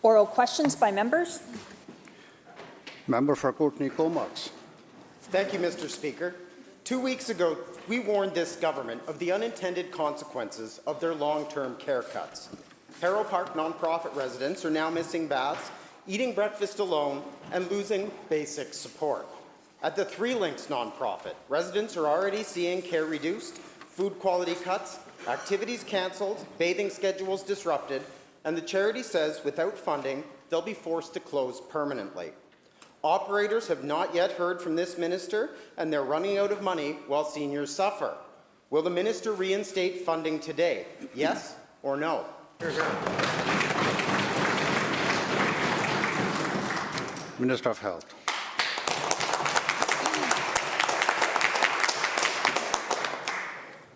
Oral questions by members. Member for Kootenay-Comox. Thank you, Mr. Speaker. 2 weeks ago, we warned this government of the unintended consequences of their long-term care cuts. Harrow Park nonprofit residents are now missing baths, eating breakfast alone, and losing basic support. At the Three Links nonprofit, residents are already seeing care reduced, food quality cuts, activities cancelled, bathing schedules disrupted, and the charity says without funding, they'll be forced to close permanently. Operators have not yet heard from this minister, and they're running out of money while seniors suffer. Will the minister reinstate funding today? Yes or no? Minister of Health.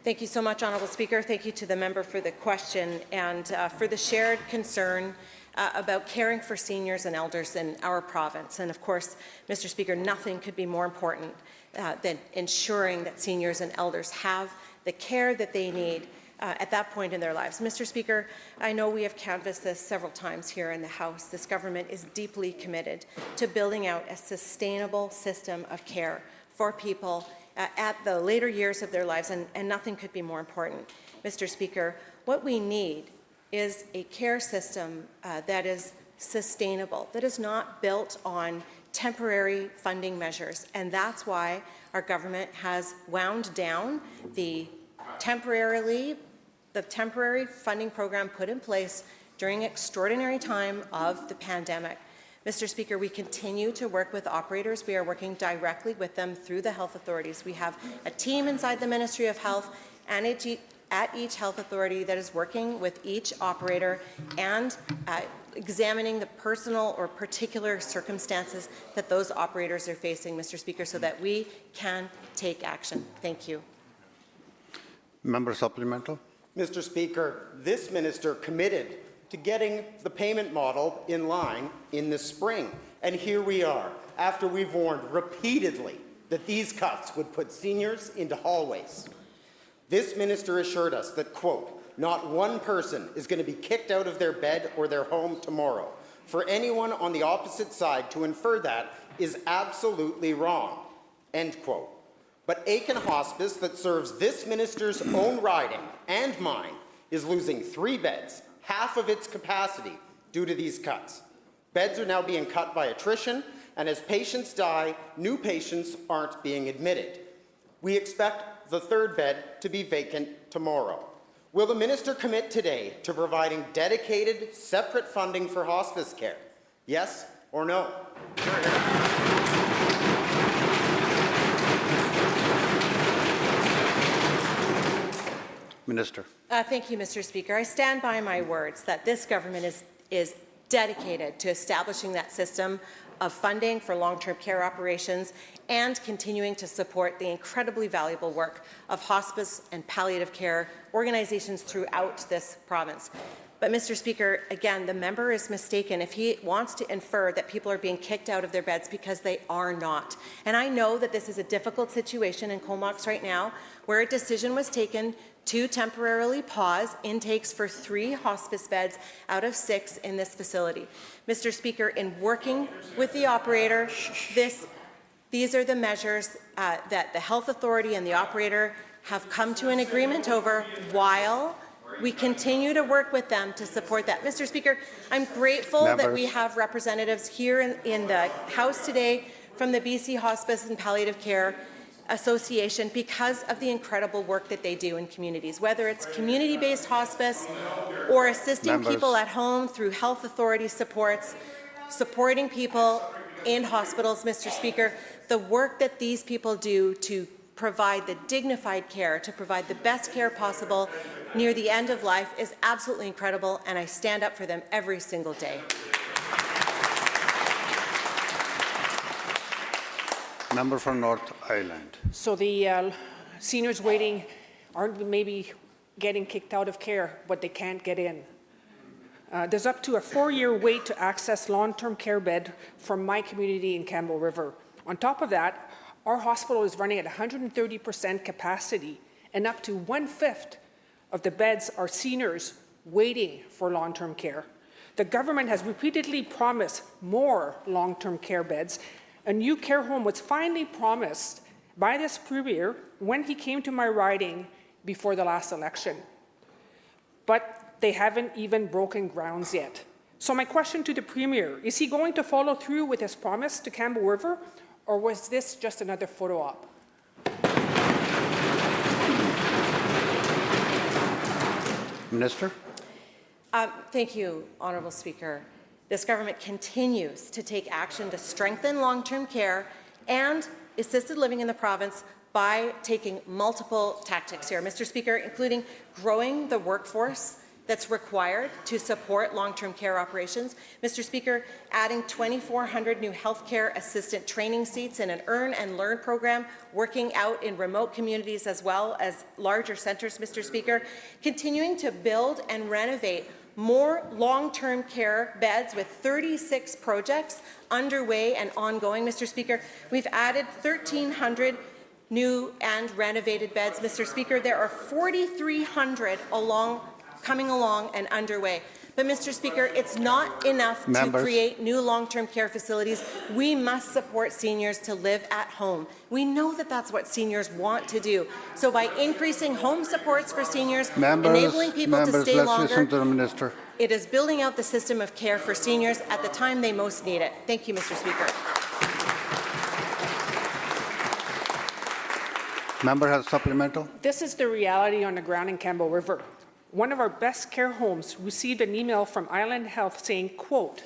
Thank you so much, Honourable Speaker. Thank you to the member for the question and for the shared concern about caring for seniors and elders in our province. And of course, Mr. Speaker, nothing could be more important than ensuring that seniors and elders have the care that they need at that point in their lives. Mr. Speaker, I know we have canvassed this several times here in the House. This government is deeply committed to building out a sustainable system of care for people at the later years of their lives, and nothing could be more important. Mr. Speaker, what we need is a care system that is sustainable, that is not built on temporary funding measures, and that's why our government has wound down the temporary funding program put in place during extraordinary time of the pandemic. Mr. Speaker, we continue to work with operators. We are working directly with them through the health authorities. We have a team inside the Ministry of Health and at each health authority that is working with each operator and examining the personal or particular circumstances that those operators are facing, Mr. Speaker, so that we can take action. Thank you. Member supplemental. Mr. Speaker, this minister committed to getting the payment model in line in the spring. And here we are, after we've warned repeatedly that these cuts would put seniors into hallways. This minister assured us that, quote, not one person is going to be kicked out of their bed or their home tomorrow. For anyone on the opposite side to infer that is absolutely wrong, end quote. But Aiken Hospice, that serves this minister's own riding and mine, is losing 3 beds, half of its capacity, due to these cuts. Beds are now being cut by attrition, and as patients die, new patients aren't being admitted. We expect the 3rd bed to be vacant tomorrow. Will the minister commit today to providing dedicated, separate funding for hospice care? Yes or no? Minister. Thank you, Mr. Speaker. I stand by my words that this government is dedicated to establishing that system of funding for long-term care operations and continuing to support the incredibly valuable work of hospice and palliative care organizations throughout this province. But, Mr. Speaker, again, the member is mistaken if he wants to infer that people are being kicked out of their beds, because they are not. And I know that this is a difficult situation in Comox right now, where a decision was taken to temporarily pause intakes for 3 hospice beds out of 6 in this facility. Mr. Speaker, in working with the operator, these are the measures that the health authority and the operator have come to an agreement over while we continue to work with them to support that. Mr. Speaker, I'm grateful that we have representatives here in the House today from the BC Hospice and Palliative Care Association because of the incredible work that they do in communities, whether it's community-based hospice or assisting people at home through health authority supports, supporting people in hospitals. Mr. Speaker, the work that these people do to provide the dignified care, to provide the best care possible near the end of life is absolutely incredible, and I stand up for them every single day. Member for North Island. So the seniors waiting aren't maybe getting kicked out of care, but they can't get in. There's up to a 4-year wait to access long-term care bed from my community in Campbell River. On top of that, our hospital is running at 130% capacity, and up to 1/5 of the beds are seniors waiting for long-term care. The government has repeatedly promised more long-term care beds. A new care home was finally promised by this Premier when he came to my riding before the last election. But they haven't even broken grounds yet. So my question to the Premier, is he going to follow through with his promise to Campbell River, or was this just another photo op? Minister? Thank you, Honourable Speaker. This government continues to take action to strengthen long-term care and assisted living in the province by taking multiple tactics here, Mr. Speaker, including growing the workforce that's required to support long-term care operations. Mr. Speaker, adding 2,400 new healthcare assistant training seats in an earn and learn program, working out in remote communities as well as larger centres, Mr. Speaker, continuing to build and renovate more long-term care beds with 36 projects underway and ongoing, Mr. Speaker. We've added 1,300 new and renovated beds, Mr. Speaker. There are 4,300 coming along and underway. But, Mr. Speaker, it's not enough to create new long-term care facilities. We must support seniors to live at home. We know that that's what seniors want to do. So by increasing home supports for seniors, enabling people to stay longer, let's listen to the Minister. it is building out the system of care for seniors at the time they most need it. Thank you, Mr. Speaker. Member has supplemental. This is the reality on the ground in Campbell River. One of our best care homes received an email from Island Health saying, quote,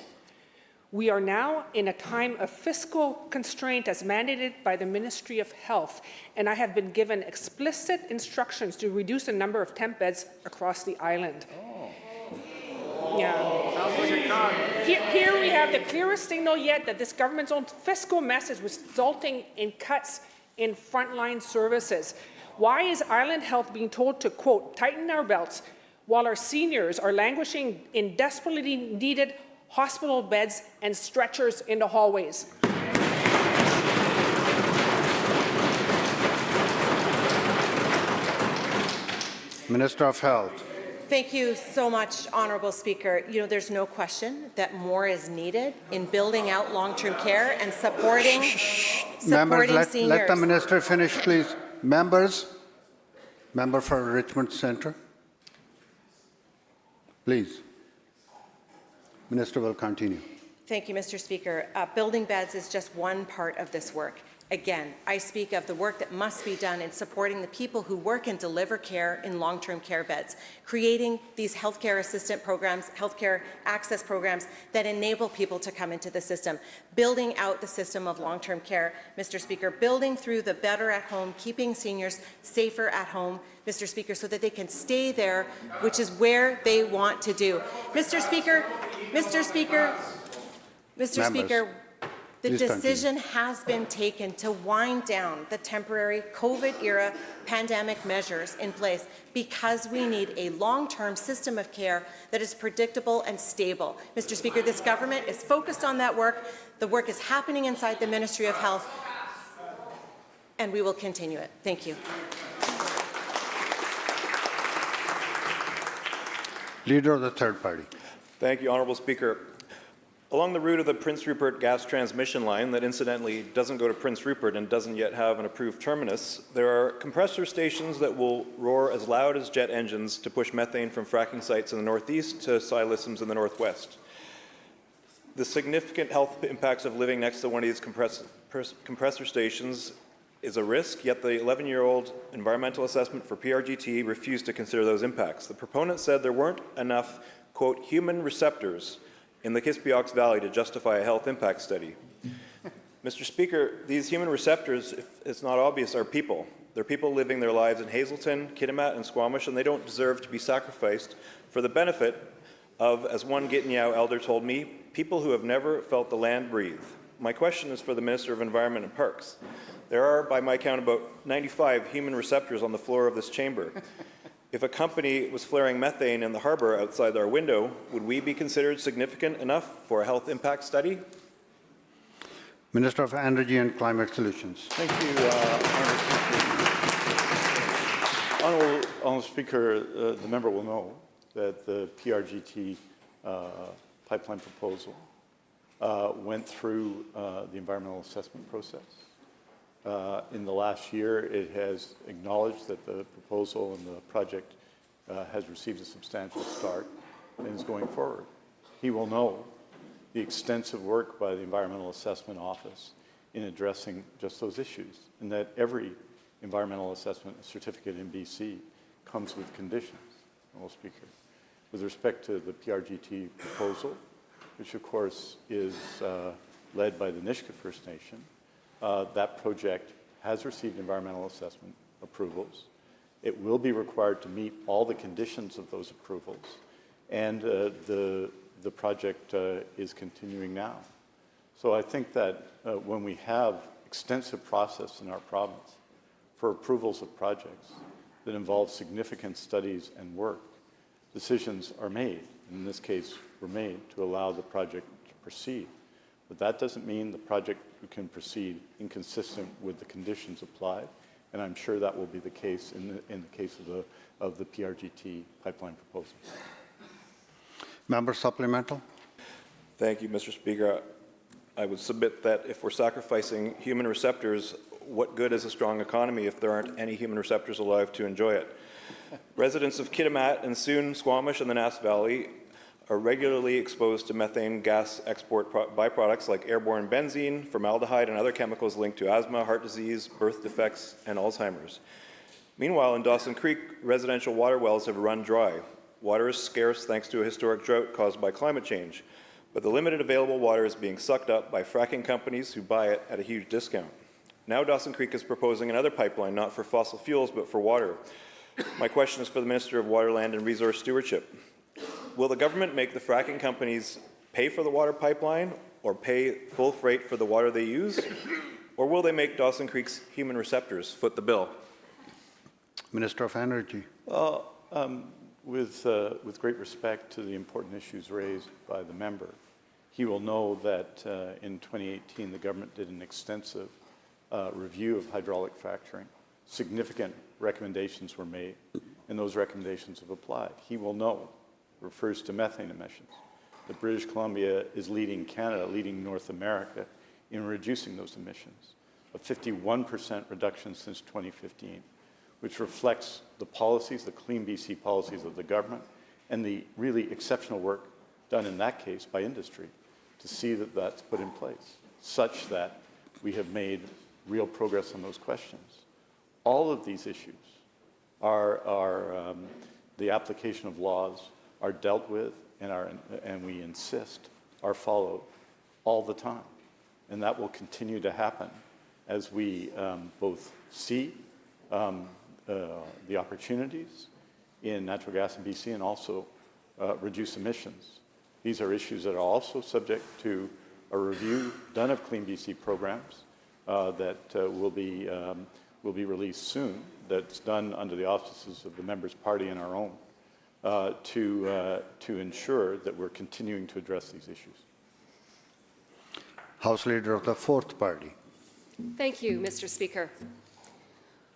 "We are now in a time of fiscal constraint as mandated by the Ministry of Health, and I have been given explicit instructions to reduce the number of temp beds across the island." Yeah. Here we have the clearest signal yet that this government's own fiscal mess is resulting in cuts in frontline services. Why is Island Health being told to, quote, "tighten our belts," while our seniors are languishing in desperately needed hospital beds and stretchers in the hallways? Minister of Health. Thank you so much, Honourable Speaker. You know, there's no question that more is needed in building out long-term care and supporting Members, seniors. let the Minister finish, please. Members, member for Richmond Centre. Please. Minister will continue. Thank you, Mr. Speaker. Building beds is just one part of this work. Again, I speak of the work that must be done in supporting the people who work and deliver care in long-term care beds, creating these healthcare assistant programs, healthcare access programs that enable people to come into the system, building out the system of long-term care, Mr. Speaker, building through the Better at Home, keeping seniors safer at home, Mr. Speaker, so that they can stay there, which is where they want to do. Mr. Speaker, the decision has been taken to wind down the temporary COVID-era pandemic measures in place because we need a long-term system of care that is predictable and stable. Mr. Speaker, this government is focused on that work. The work is happening inside the Ministry of Health, and we will continue it. Thank you. Leader of the third party. Thank you, Honourable Speaker. Along the route of the Prince Rupert gas transmission line that incidentally doesn't go to Prince Rupert and doesn't yet have an approved terminus, there are compressor stations that will roar as loud as jet engines to push methane from fracking sites in the northeast to siliciums in the northwest. The significant health impacts of living next to one of these compressor stations is a risk, yet the 11-year-old environmental assessment for PRGT refused to consider those impacts. The proponent said there weren't enough, quote, human receptors in the Kispiox Valley to justify a health impact study. Mr. Speaker, these human receptors, if it's not obvious, are people. They're people living their lives in Hazelton, Kitimat, and Squamish, and they don't deserve to be sacrificed for the benefit of, as one Gatineau elder told me, people who have never felt the land breathe. My question is for the Minister of Environment and Parks. There are, by my count, about 95 human receptors on the floor of this chamber. If a company was flaring methane in the harbour outside our window, would we be considered significant enough for a health impact study? Minister of Energy and Climate Solutions. Thank you, Honourable Speaker. The member will know that the PRGT pipeline proposal went through the environmental assessment process. In the last year, it has acknowledged that the proposal and the project has received a substantial start and is going forward. He will know the extensive work by the Environmental Assessment Office in addressing just those issues, and that every environmental assessment certificate in BC comes with conditions. Mr. Speaker, with respect to the PRGT proposal, which of course is led by the Nisga'a First Nation, that project has received environmental assessment approvals. It will be required to meet all the conditions of those approvals, and the project is continuing now. So I think that when we have extensive process in our province for approvals of projects that involve significant studies and work, decisions are made. In this case, were made to allow the project to proceed. But that doesn't mean the project can proceed inconsistent with the conditions applied, and I'm sure that will be the case in the case of the PRGT pipeline proposal. Member supplemental. Thank you, Mr. Speaker. I would submit that if we're sacrificing human receptors, what good is a strong economy if there aren't any human receptors alive to enjoy it? Residents of Kitimat and soon Squamish and the Nass Valley are regularly exposed to methane gas export byproducts like airborne benzene, formaldehyde, and other chemicals linked to asthma, heart disease, birth defects, and Alzheimer's. Meanwhile, in Dawson Creek, residential water wells have run dry. Water is scarce thanks to a historic drought caused by climate change, but the limited available water is being sucked up by fracking companies who buy it at a huge discount. Now Dawson Creek is proposing another pipeline, not for fossil fuels, but for water. My question is for the Minister of Water, Land and Resource Stewardship. Will the government make the fracking companies pay for the water pipeline or pay full freight for the water they use? Or will they make Dawson Creek's human receptors foot the bill? Minister of Energy. Well, with great respect to the important issues raised by the member, he will know that in 2018 the government did an extensive review of hydraulic fracturing. Significant recommendations were made, and those recommendations have applied. He will know, refers to methane emissions, that British Columbia is leading Canada, leading North America in reducing those emissions. A 51% reduction since 2015, which reflects the policies, the Clean BC policies of the government, and the really exceptional work done in that case by industry to see that that's put in place, such that we have made real progress on those questions. All of these issues are the application of laws are dealt with and we insist are followed all the time. And that will continue to happen as we both see the opportunities in natural gas in BC and also reduce emissions. These are issues that are also subject to a review done of Clean BC programs that will be released soon, that's done under the auspices of the member's party and our own, to ensure that we're continuing to address these issues. House Leader of the Fourth Party. Thank you, Mr. Speaker.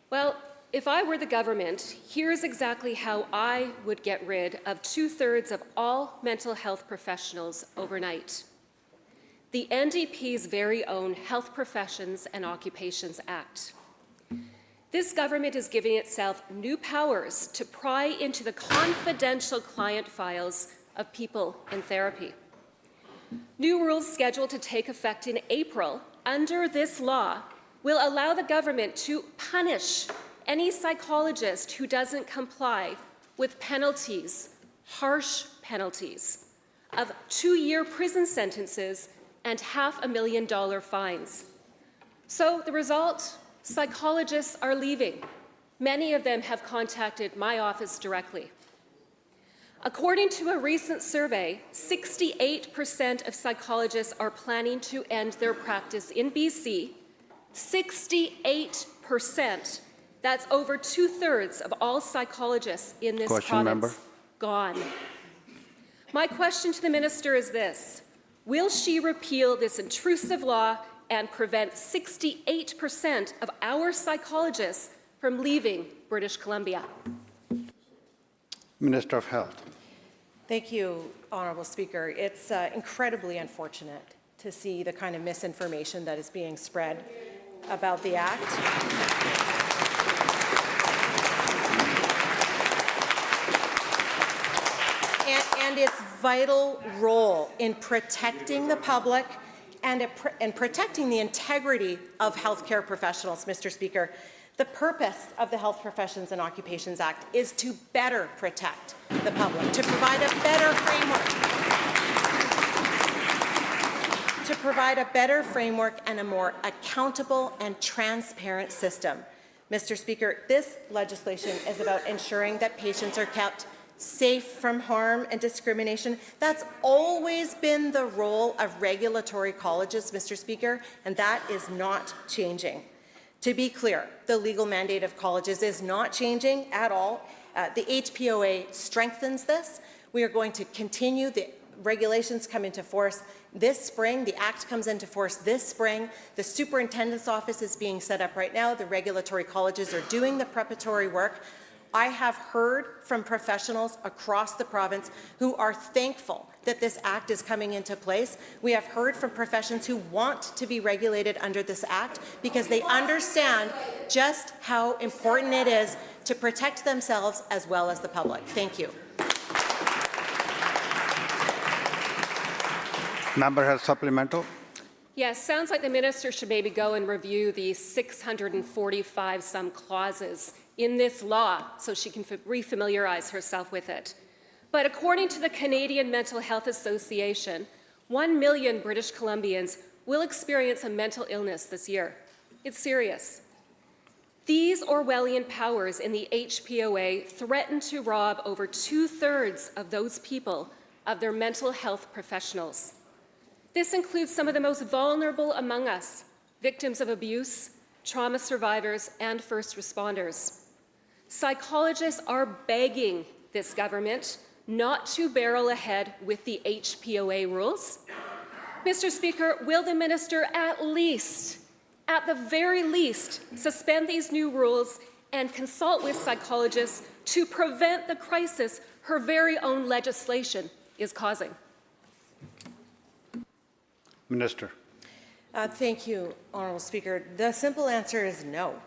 Well, if I were the government, here's exactly how I would get rid of 2/3 of all mental health professionals overnight. The NDP's very own Health Professions and Occupations Act. This government is giving itself new powers to pry into the confidential client files of people in therapy. New rules scheduled to take effect in April under this law will allow the government to punish any psychologist who doesn't comply with penalties, harsh penalties, of 2-year prison sentences and $500,000 fines. So the result? Psychologists are leaving. Many of them have contacted my office directly. According to a recent survey, 68% of psychologists are planning to end their practice in BC. 68%. That's over 2/3 of all psychologists in this Question, province member. gone. My question to the minister is this: will she repeal this intrusive law and prevent 68% of our psychologists from leaving British Columbia? Minister of Health. Thank you, Honourable Speaker. It's incredibly unfortunate to see the kind of misinformation that is being spread about the Act. And its vital role in protecting the public and protecting the integrity of healthcare professionals, Mr. Speaker. The purpose of the Health Professions and Occupations Act is to better protect the public, to provide a better framework, and a more accountable and transparent system. Mr. Speaker, this legislation is about ensuring that patients are kept safe from harm and discrimination. That's always been the role of regulatory colleges, Mr. Speaker, and that is not changing. To be clear, the legal mandate of colleges is not changing at all. The HPOA strengthens this. We are going to continue. The regulations come into force this spring. The Act comes into force this spring. The Superintendent's Office is being set up right now. The regulatory colleges are doing the preparatory work. I have heard from professionals across the province who are thankful that this Act is coming into place. We have heard from professions who want to be regulated under this Act because they understand just how important it is to protect themselves as well as the public. Thank you. Member has supplemental. Yes, sounds like the minister should maybe go and review the 645 some clauses in this law so she can refamiliarize herself with it. But according to the Canadian Mental Health Association, 1 million British Columbians will experience a mental illness this year. It's serious. These Orwellian powers in the HPOA threaten to rob over 2/3 of those people of their mental health professionals. This includes some of the most vulnerable among us, victims of abuse, trauma survivors, and first responders. Psychologists are begging this government not to barrel ahead with the HPOA rules. Mr. Speaker, will the minister at the very least, suspend these new rules and consult with psychologists to prevent the crisis her very own legislation is causing? Minister. Thank you, Honourable Speaker. The simple answer is no.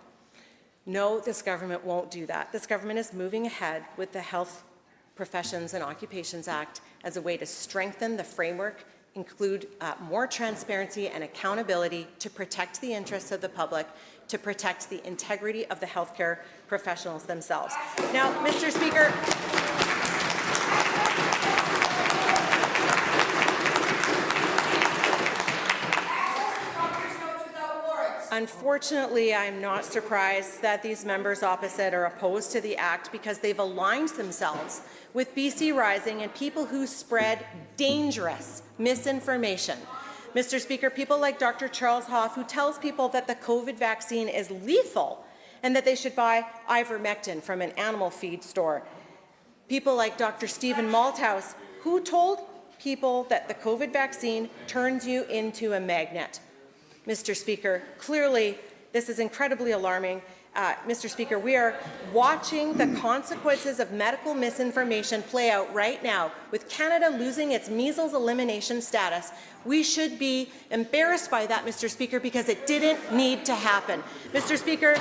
No, this government won't do that. This government is moving ahead with the Health Professions and Occupations Act as a way to strengthen the framework, include more transparency and accountability to protect the interests of the public, to protect the integrity of the healthcare professionals themselves. Now, Mr. Speaker, unfortunately, I'm not surprised that these members opposite are opposed to the Act because they've aligned themselves with BC Rising and people who spread dangerous misinformation. Mr. Speaker, people like Dr. Charles Hoff, who tells people that the COVID vaccine is lethal and that they should buy ivermectin from an animal feed store. People like Dr. Stephen Malthouse, who told people that the COVID vaccine turns you into a magnet. Mr. Speaker, clearly this is incredibly alarming. Mr. Speaker, we are watching the consequences of medical misinformation play out right now. With Canada losing its measles elimination status, we should be embarrassed by that, Mr. Speaker, because it didn't need to happen. Mr. Speaker,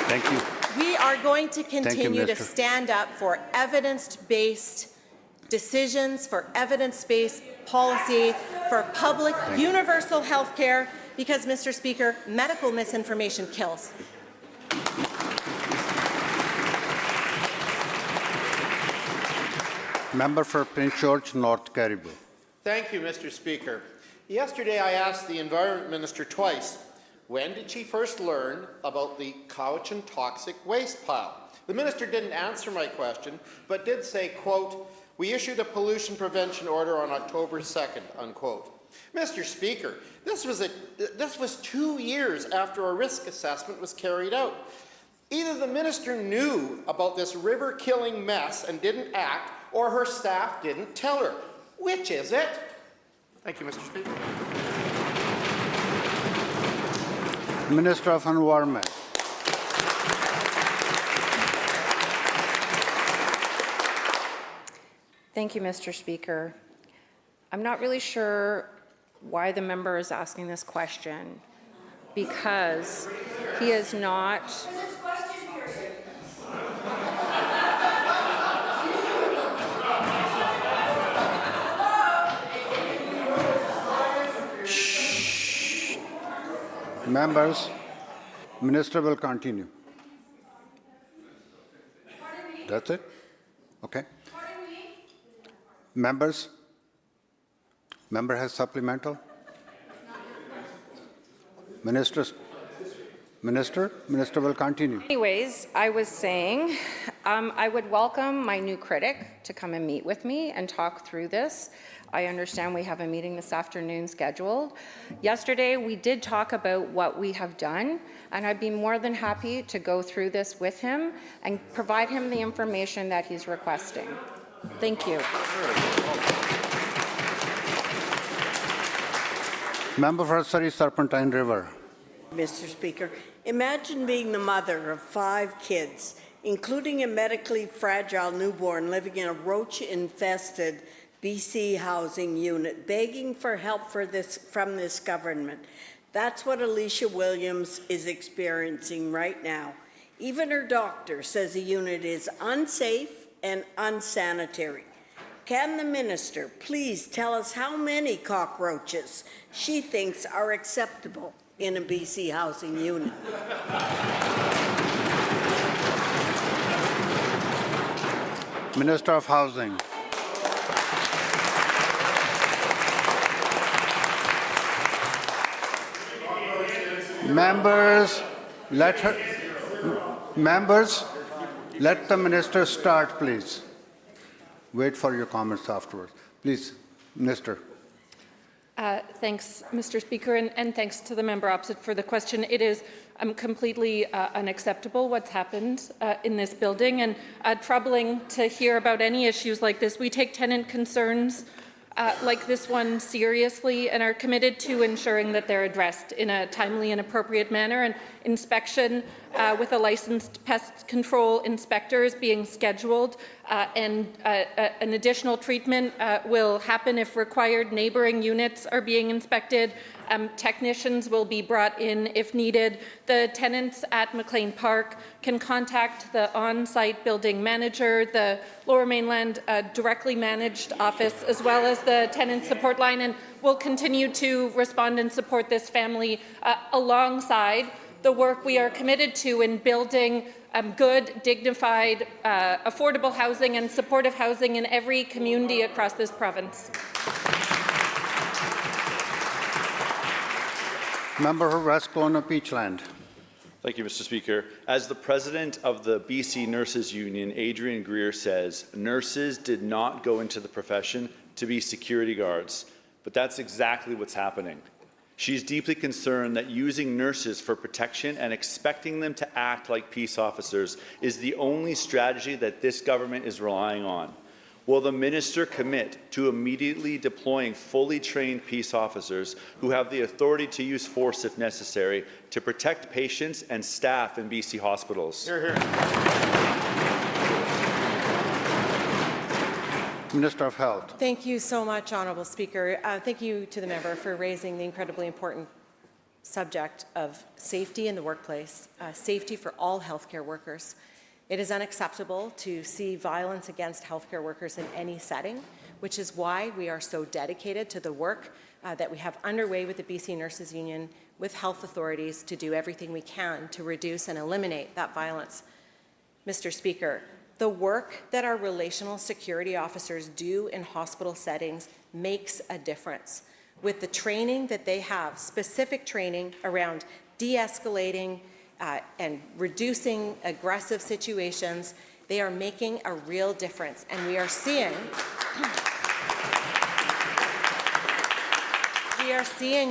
Thank you. we are going to continue to stand up for evidence-based decisions, for evidence-based policy, for public universal health care, because, Mr. Speaker, medical misinformation kills. Member for Prince George, North Caribou. Thank you, Mr. Speaker. Yesterday I asked the Environment Minister twice, when did she first learn about the Cowichan toxic waste pile? The minister didn't answer my question, but did say, quote, "We issued a pollution prevention order on October 2nd, unquote." Mr. Speaker, this was 2 years after a risk assessment was carried out. Either the minister knew about this river-killing mess and didn't act, or her staff didn't tell her. Which is it? Thank you, Mr. Speaker. Minister of Environment. Thank you, Mr. Speaker. I'm not really sure why the member is asking this question, because he is not. Members, Minister will continue. That's it? Okay. Members? Member has supplemental? Minister will continue. Anyways, I was saying I would welcome my new critic to come and meet with me and talk through this. I understand we have a meeting this afternoon scheduled. Yesterday, we did talk about what we have done, and I'd be more than happy to go through this with him and provide him the information that he's requesting. Thank you. Member for Surrey Serpentine River. Mr. Speaker, imagine being the mother of 5 kids, including a medically fragile newborn living in a roach-infested BC housing unit, begging for help from this government. That's what Alicia Williams is experiencing right now. Even her doctor says the unit is unsafe and unsanitary. Can the minister please tell us how many cockroaches she thinks are acceptable in a BC housing unit? Minister of Housing. Members, let the minister start, please. Wait for your comments afterwards. Please, Minister. Thanks, Mr. Speaker, and thanks to the member opposite for the question. It is completely unacceptable what's happened in this building, and troubling to hear about any issues like this. We take tenant concerns like this one seriously and are committed to ensuring that they're addressed in a timely and appropriate manner. And inspection with a licensed pest control inspector is being scheduled, and an additional treatment will happen if required. Neighboring units are being inspected. Technicians will be brought in if needed. The tenants at McLean Park can contact the on-site building manager, the Lower Mainland directly managed office, as well as the tenant support line, and we'll continue to respond and support this family alongside the work we are committed to in building good, dignified, affordable housing and supportive housing in every community across this province. Member for West Kelowna Beachland. Thank you, Mr. Speaker. As the president of the BC Nurses Union, Adrian Greer, says, nurses did not go into the profession to be security guards, but that's exactly what's happening. She's deeply concerned that using nurses for protection and expecting them to act like peace officers is the only strategy that this government is relying on. Will the minister commit to immediately deploying fully trained peace officers who have the authority to use force if necessary to protect patients and staff in BC hospitals? Hear, hear. Minister of Health. Thank you so much, Honourable Speaker. Thank you to the member for raising the incredibly important subject of safety in the workplace, safety for all healthcare workers. It is unacceptable to see violence against healthcare workers in any setting, which is why we are so dedicated to the work that we have underway with the BC Nurses Union, with health authorities, to do everything we can to reduce and eliminate that violence. Mr. Speaker, the work that our relational security officers do in hospital settings makes a difference. With the training that they have, specific training around de-escalating and reducing aggressive situations, they are making a real difference. And we are seeing,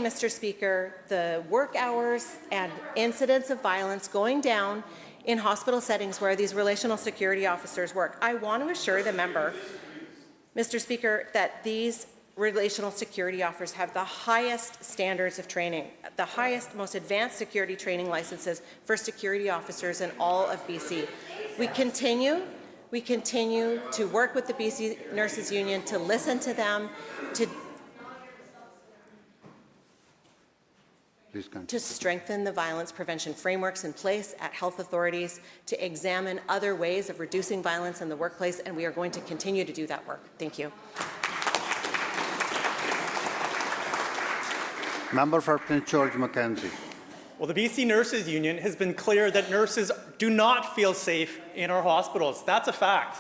Mr. Speaker, the work hours and incidents of violence going down in hospital settings where these relational security officers work. I want to assure the member, Mr. Speaker, that these relational security officers have the highest standards of training, the highest, most advanced security training licenses for security officers in all of BC. We continue to work with the BC Nurses Union, to listen to them, to strengthen the violence prevention frameworks in place at health authorities, to examine other ways of reducing violence in the workplace, and we are going to continue to do that work. Thank you. Member for Prince George Mackenzie. Well, the BC Nurses Union has been clear that nurses do not feel safe in our hospitals. That's a fact.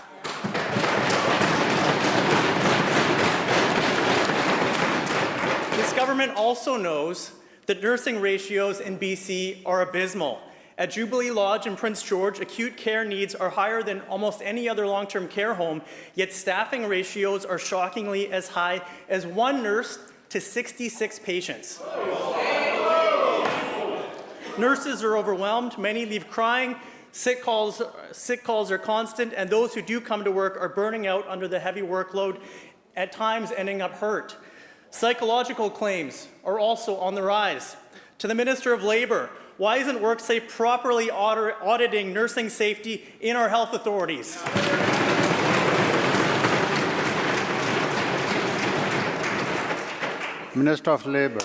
This government also knows that nursing ratios in BC are abysmal. At Jubilee Lodge in Prince George, acute care needs are higher than almost any other long-term care home, yet staffing ratios are shockingly as high as 1 nurse to 66 patients. Nurses are overwhelmed, many leave crying, sick calls are constant, and those who do come to work are burning out under the heavy workload, at times ending up hurt. Psychological claims are also on the rise. To the Minister of Labour, why isn't WorkSafe properly auditing nursing safety in our health authorities? Minister of Labour.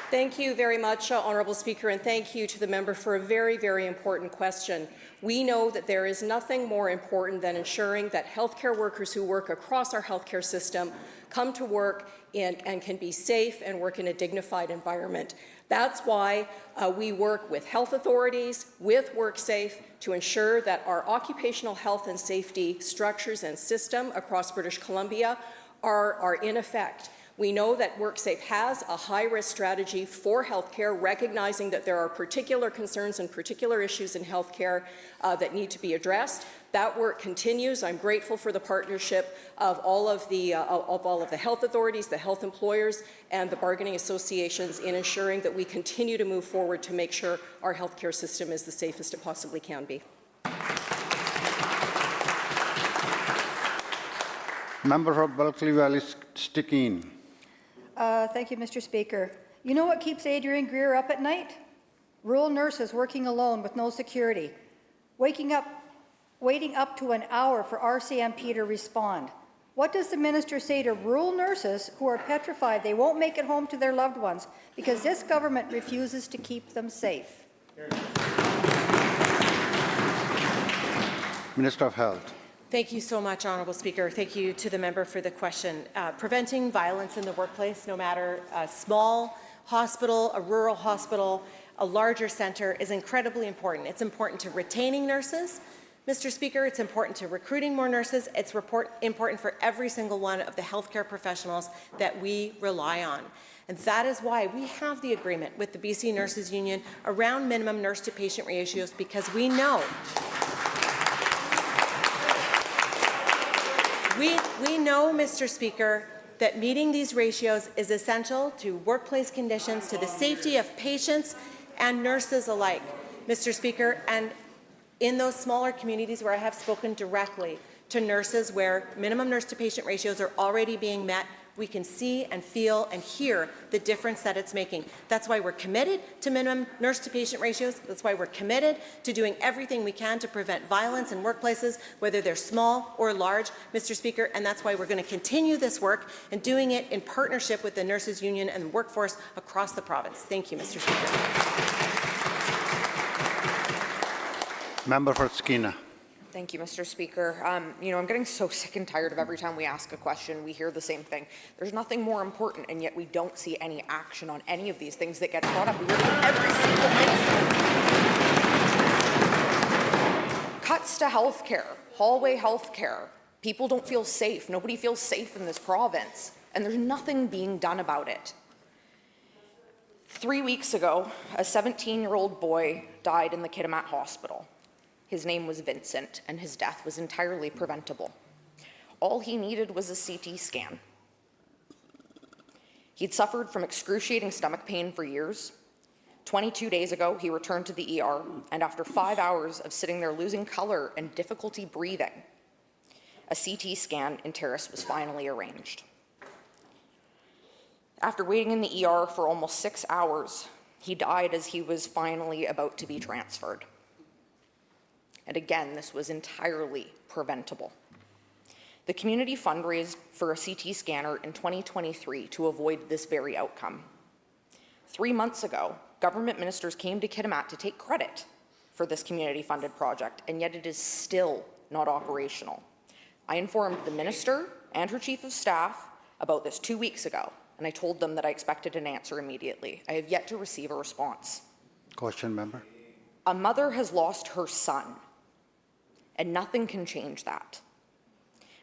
Thank you very much, Honourable Speaker, and thank you to the member for a very, very important question. We know that there is nothing more important than ensuring that healthcare workers who work across our healthcare system come to work and can be safe and work in a dignified environment. That's why we work with health authorities, with WorkSafe, to ensure that our occupational health and safety structures and system across British Columbia are in effect. We know that WorkSafe has a high-risk strategy for healthcare, recognizing that there are particular concerns and particular issues in healthcare that need to be addressed. That work continues. I'm grateful for the partnership of all of the health authorities, the health employers, and the bargaining associations in ensuring that we continue to move forward to make sure our healthcare system is the safest it possibly can be. Member for Bulkley Valley Stikine. Thank you, Mr. Speaker. You know what keeps Adrian Greer up at night? Rural nurses working alone with no security, waiting up to an hour for RCMP to respond. What does the minister say to rural nurses who are petrified they won't make it home to their loved ones because this government refuses to keep them safe? Minister of Health. Thank you so much, Honourable Speaker. Thank you to the member for the question. Preventing violence in the workplace, no matter a small hospital, a rural hospital, a larger centre, is incredibly important. It's important to retaining nurses, Mr. Speaker. It's important to recruiting more nurses. It's important for every single one of the healthcare professionals that we rely on. And that is why we have the agreement with the BC Nurses Union around minimum nurse-to-patient ratios, because we know We know, Mr. Speaker, that meeting these ratios is essential to workplace conditions, to the safety of patients and nurses alike, Mr. Speaker. And in those smaller communities where I have spoken directly to nurses where minimum nurse-to-patient ratios are already being met, we can see and feel and hear the difference that it's making. That's why we're committed to minimum nurse-to-patient ratios. That's why we're committed to doing everything we can to prevent violence in workplaces, whether they're small or large, Mr. Speaker, and that's why we're going to continue this work and doing it in partnership with the Nurses Union and the workforce across the province. Thank you, Mr. Speaker. Member for Skeena. Thank you, Mr. Speaker. I'm getting so sick and tired of every time we ask a question, we hear the same thing. There's nothing more important, and yet we don't see any action on any of these things that get brought up. We hear them every single day. Cuts to healthcare, hallway healthcare. People don't feel safe. Nobody feels safe in this province, and there's nothing being done about it. 3 weeks ago, a 17-year-old boy died in the Kitimat Hospital. His name was Vincent, and his death was entirely preventable. All he needed was a CT scan. He'd suffered from excruciating stomach pain for years. 22 days ago, he returned to the ER, and after 5 hours of sitting there losing color and difficulty breathing, a CT scan in Terrace was finally arranged. After waiting in the ER for almost 6 hours, he died as he was finally about to be transferred. And again, this was entirely preventable. The community fundraised for a CT scanner in 2023 to avoid this very outcome. 3 months ago, government ministers came to Kitimat to take credit for this community-funded project, and yet it is still not operational. I informed the minister and her chief of staff about this 2 weeks ago, and I told them that I expected an answer immediately. I have yet to receive a response. Question, member. A mother has lost her son, and nothing can change that.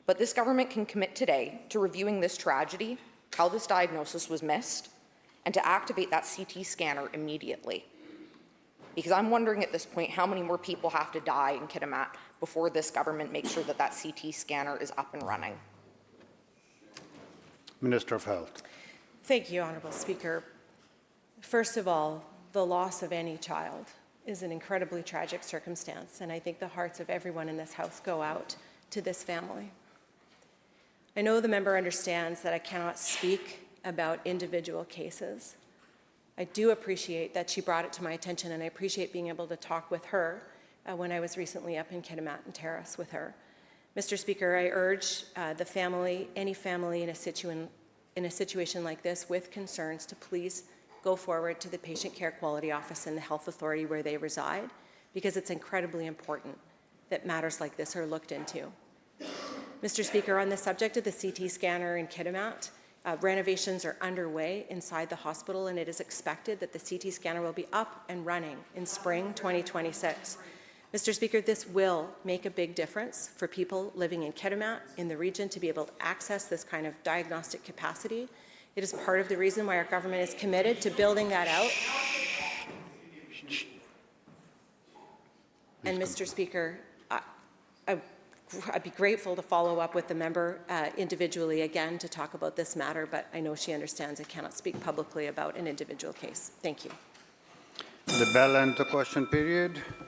But this government can commit today to reviewing this tragedy, how this diagnosis was missed, and to activate that CT scanner immediately. Because I'm wondering at this point how many more people have to die in Kitimat before this government makes sure that that CT scanner is up and running. Minister of Health. Thank you, Honourable Speaker. First of all, the loss of any child is an incredibly tragic circumstance, and I think the hearts of everyone in this House go out to this family. I know the member understands that I cannot speak about individual cases. I do appreciate that she brought it to my attention, and I appreciate being able to talk with her when I was recently up in Kitimat and Terrace with her. Mr. Speaker, I urge the family, any family in a situation like this with concerns, to please go forward to the Patient Care Quality Office and the Health Authority where they reside, because it's incredibly important that matters like this are looked into. Mr. Speaker, on the subject of the CT scanner in Kitimat, renovations are underway inside the hospital, and it is expected that the CT scanner will be up and running in spring 2026. Mr. Speaker, this will make a big difference for people living in Kitimat, in the region, to be able to access this kind of diagnostic capacity. It is part of the reason why our government is committed to building that out. And Mr. Speaker, I'd be grateful to follow up with the member individually again to talk about this matter, but I know she understands I cannot speak publicly about an individual case. Thank you. The bell ends the question period.